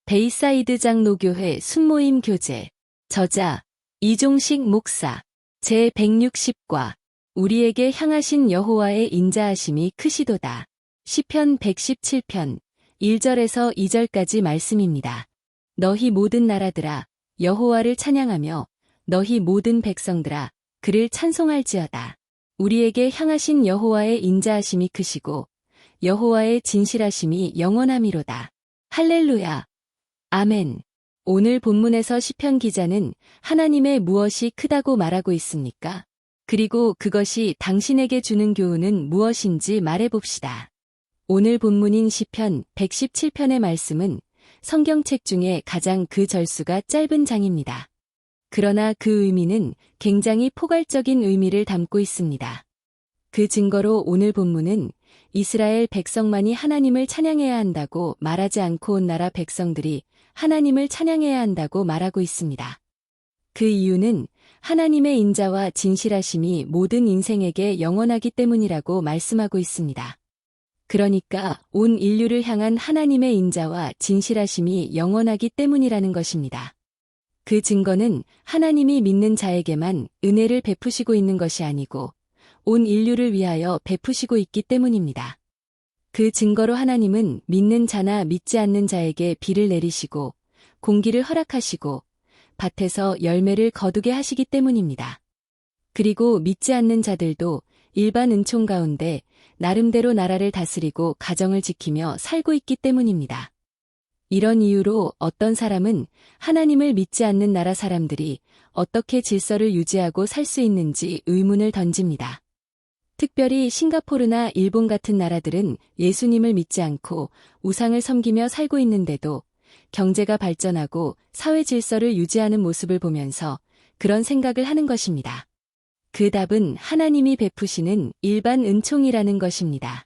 베이사이드 장로교회 순모임 교재. 저자 이종식 목사. 제160과 우리에게 향하신 여호와의 인자하심이 크시도다. 시편 117편 1절에서 2절까지 말씀입니다. 너희 모든 나라들아 여호와를 찬양하며 너희 모든 백성들아 그를 찬송할지어다. 우리에게 향하신 여호와의 인자하심이 크시고 여호와의 진실하심이 영원하미로다. 할렐루야. 아멘. 오늘 본문에서 시편 기자는 하나님의 무엇이 크다고 말하고 있습니까? 그리고 그것이 당신에게 주는 교훈은 무엇인지 말해봅시다. 오늘 본문인 시편 117편의 말씀은 성경책 중에 가장 그 절수가 짧은 장입니다. 그러나 그 의미는 굉장히 포괄적인 의미를 담고 있습니다. 그 증거로 오늘 본문은 이스라엘 백성만이 하나님을 찬양해야 한다고 말하지 않고 온 나라 백성들이 하나님을 찬양해야 한다고 말하고 있습니다. 그 이유는 하나님의 인자와 진실하심이 모든 인생에게 영원하기 때문이라고 말씀하고 있습니다. 그러니까 온 인류를 향한 하나님의 인자와 진실하심이 영원하기 때문이라는 것입니다. 그 증거는 하나님이 믿는 자에게만 은혜를 베푸시고 있는 것이 아니고 온 인류를 위하여 베푸시고 있기 때문입니다. 그 증거로 하나님은 믿는 자나 믿지 않는 자에게 비를 내리시고 공기를 허락하시고 밭에서 열매를 거두게 하시기 때문입니다. 그리고 믿지 않는 자들도 일반 은총 가운데 나름대로 나라를 다스리고 가정을 지키며 살고 있기 때문입니다. 이런 이유로 어떤 사람은 하나님을 믿지 않는 나라 사람들이 어떻게 질서를 유지하고 살 수 있는지 의문을 던집니다. 특별히 싱가포르나 일본 같은 나라들은 예수님을 믿지 않고 우상을 섬기며 살고 있는데도 경제가 발전하고 사회 질서를 유지하는 모습을 보면서 그런 생각을 하는 것입니다. 그 답은 하나님이 베푸시는 일반 은총이라는 것입니다.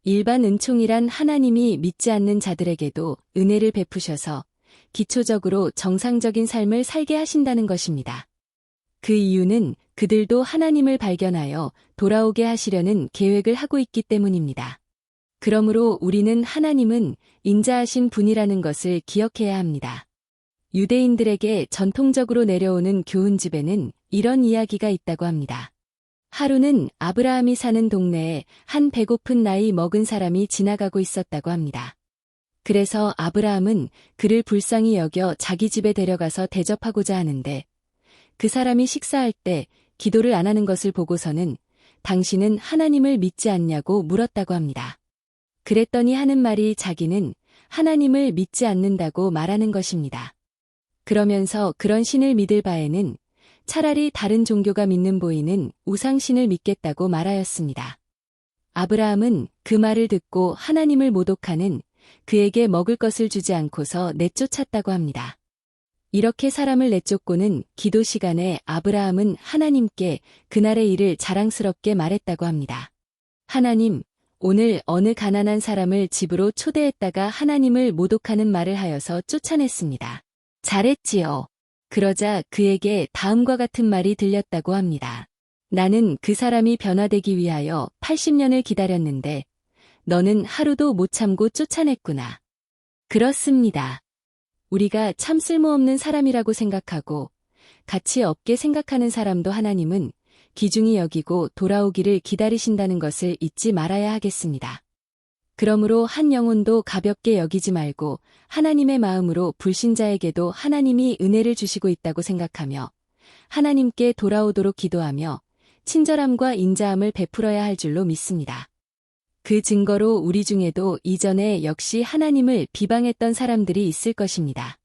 일반 은총이란 하나님이 믿지 않는 자들에게도 은혜를 베푸셔서 기초적으로 정상적인 삶을 살게 하신다는 것입니다. 그 이유는 그들도 하나님을 발견하여 돌아오게 하시려는 계획을 하고 있기 때문입니다. 그러므로 우리는 하나님은 인자하신 분이라는 것을 기억해야 합니다. 유대인들에게 전통적으로 내려오는 교훈집에는 이런 이야기가 있다고 합니다. 하루는 아브라함이 사는 동네에 한 배고픈 나이 먹은 사람이 지나가고 있었다고 합니다. 그래서 아브라함은 그를 불쌍히 여겨 자기 집에 데려가서 대접하고자 하는데 그 사람이 식사할 때 기도를 안 하는 것을 보고서는 당신은 하나님을 믿지 않냐고 물었다고 합니다. 그랬더니 하는 말이 자기는 하나님을 믿지 않는다고 말하는 것입니다. 그러면서 그런 신을 믿을 바에는 차라리 다른 종교가 믿는 보이는 우상신을 믿겠다고 말하였습니다. 아브라함은 그 말을 듣고 하나님을 모독하는 그에게 먹을 것을 주지 않고서 내쫓았다고 합니다. 이렇게 사람을 내쫓고는 기도 시간에 아브라함은 하나님께 그날의 일을 자랑스럽게 말했다고 합니다. 하나님, 오늘 어느 가난한 사람을 집으로 초대했다가 하나님을 모독하는 말을 하여서 쫓아냈습니다. 잘했지요. 그러자 그에게 다음과 같은 말이 들렸다고 합니다. 나는 그 사람이 변화되기 위하여 80년을 기다렸는데 너는 하루도 못 참고 쫓아냈구나. 그렇습니다. 우리가 참 쓸모없는 사람이라고 생각하고 가치 없게 생각하는 사람도 하나님은 귀중히 여기고 돌아오기를 기다리신다는 것을 잊지 말아야 하겠습니다. 그러므로 한 영혼도 가볍게 여기지 말고 하나님의 마음으로 불신자에게도 하나님이 은혜를 주시고 있다고 생각하며 하나님께 돌아오도록 기도하며 친절함과 인자함을 베풀어야 할 줄로 믿습니다. 그 증거로 우리 중에도 이전에 역시 하나님을 비방했던 사람들이 있을 것입니다.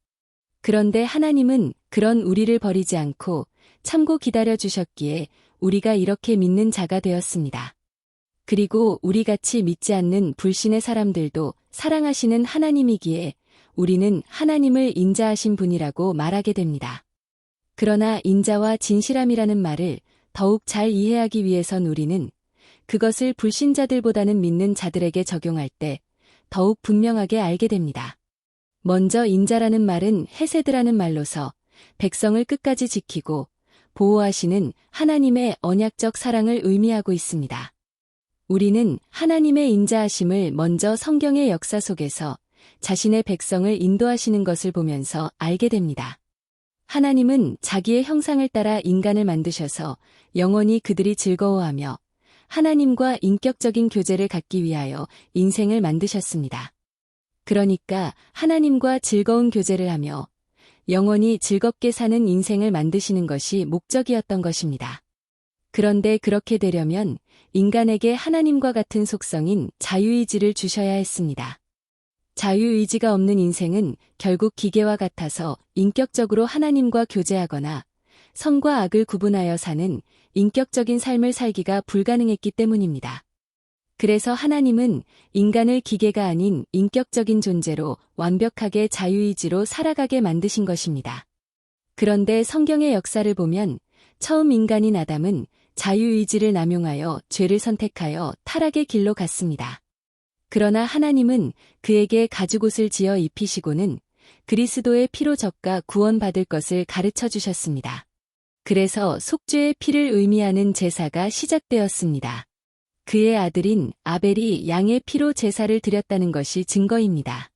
그런데 하나님은 그런 우리를 버리지 않고 참고 기다려주셨기에 우리가 이렇게 믿는 자가 되었습니다. 그리고 우리같이 믿지 않는 불신의 사람들도 사랑하시는 하나님이기에 우리는 하나님을 인자하신 분이라고 말하게 됩니다. 그러나 인자와 진실함이라는 말을 더욱 잘 이해하기 위해선 우리는 그것을 불신자들보다는 믿는 자들에게 적용할 때 더욱 분명하게 알게 됩니다. 먼저 인자라는 말은 헤세드라는 말로서 백성을 끝까지 지키고 보호하시는 하나님의 언약적 사랑을 의미하고 있습니다. 우리는 하나님의 인자하심을 먼저 성경의 역사 속에서 자신의 백성을 인도하시는 것을 보면서 알게 됩니다. 하나님은 자기의 형상을 따라 인간을 만드셔서 영원히 그들이 즐거워하며 하나님과 인격적인 교제를 갖기 위하여 인생을 만드셨습니다. 그러니까 하나님과 즐거운 교제를 하며 영원히 즐겁게 사는 인생을 만드시는 것이 목적이었던 것입니다. 그런데 그렇게 되려면 인간에게 하나님과 같은 속성인 자유의지를 주셔야 했습니다. 자유의지가 없는 인생은 결국 기계와 같아서 인격적으로 하나님과 교제하거나 선과 악을 구분하여 사는 인격적인 삶을 살기가 불가능했기 때문입니다. 그래서 하나님은 인간을 기계가 아닌 인격적인 존재로 완벽하게 자유의지로 살아가게 만드신 것입니다. 그런데 성경의 역사를 보면 처음 인간인 아담은 자유의지를 남용하여 죄를 선택하여 타락의 길로 갔습니다. 그러나 하나님은 그에게 가죽옷을 지어 입히시고는 그리스도의 피로 젓가 구원받을 것을 가르쳐 주셨습니다. 그래서 속죄의 피를 의미하는 제사가 시작되었습니다. 그의 아들인 아벨이 양의 피로 제사를 드렸다는 것이 증거입니다.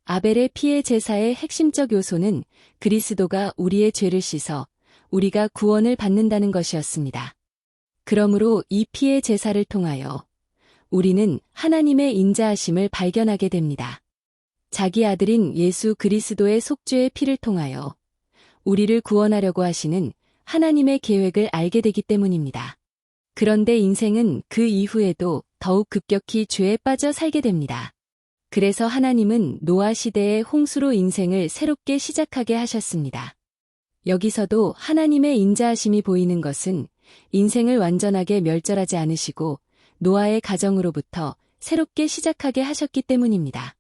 아벨의 피의 제사의 핵심적 요소는 그리스도가 우리의 죄를 씻어 우리가 구원을 받는다는 것이었습니다. 그러므로 이 피의 제사를 통하여 우리는 하나님의 인자하심을 발견하게 됩니다. 자기 아들인 예수 그리스도의 속죄의 피를 통하여 우리를 구원하려고 하시는 하나님의 계획을 알게 되기 때문입니다. 그런데 인생은 그 이후에도 더욱 급격히 죄에 빠져 살게 됩니다. 그래서 하나님은 노아 시대의 홍수로 인생을 새롭게 시작하게 하셨습니다. 여기서도 하나님의 인자하심이 보이는 것은 인생을 완전하게 멸절하지 않으시고 노아의 가정으로부터 새롭게 시작하게 하셨기 때문입니다.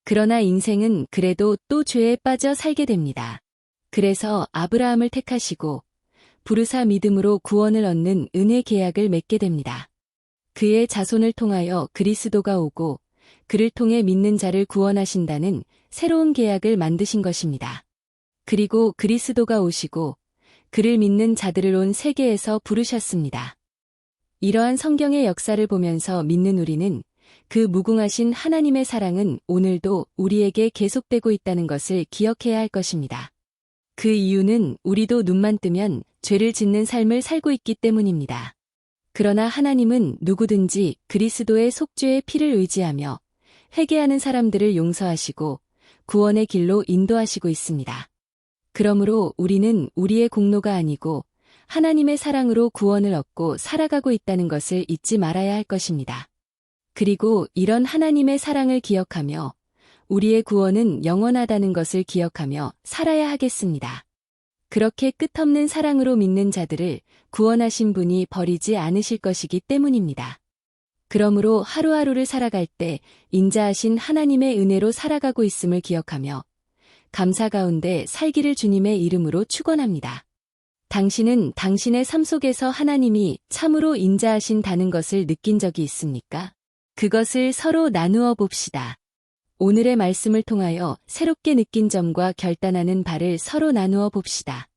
그러나 인생은 그래도 또 죄에 빠져 살게 됩니다. 그래서 아브라함을 택하시고 부르사 믿음으로 구원을 얻는 은혜 계약을 맺게 됩니다. 그의 자손을 통하여 그리스도가 오고 그를 통해 믿는 자를 구원하신다는 새로운 계약을 만드신 것입니다. 그리고 그리스도가 오시고 그를 믿는 자들을 온 세계에서 부르셨습니다. 이러한 성경의 역사를 보면서 믿는 우리는 그 무궁하신 하나님의 사랑은 오늘도 우리에게 계속되고 있다는 것을 기억해야 할 것입니다. 그 이유는 우리도 눈만 뜨면 죄를 짓는 삶을 살고 있기 때문입니다. 그러나 하나님은 누구든지 그리스도의 속죄의 피를 의지하며 회개하는 사람들을 용서하시고 구원의 길로 인도하시고 있습니다. 그러므로 우리는 우리의 공로가 아니고 하나님의 사랑으로 구원을 얻고 살아가고 있다는 것을 잊지 말아야 할 것입니다. 그리고 이런 하나님의 사랑을 기억하며 우리의 구원은 영원하다는 것을 기억하며 살아야 하겠습니다. 그렇게 끝없는 사랑으로 믿는 자들을 구원하신 분이 버리지 않으실 것이기 때문입니다. 그러므로 하루하루를 살아갈 때 인자하신 하나님의 은혜로 살아가고 있음을 기억하며 감사 가운데 살기를 주님의 이름으로 축원합니다. 당신은 당신의 삶 속에서 하나님이 참으로 인자하신다는 것을 느낀 적이 있습니까? 그것을 서로 나누어 봅시다. 오늘의 말씀을 통하여 새롭게 느낀 점과 결단하는 바를 서로 나누어 봅시다.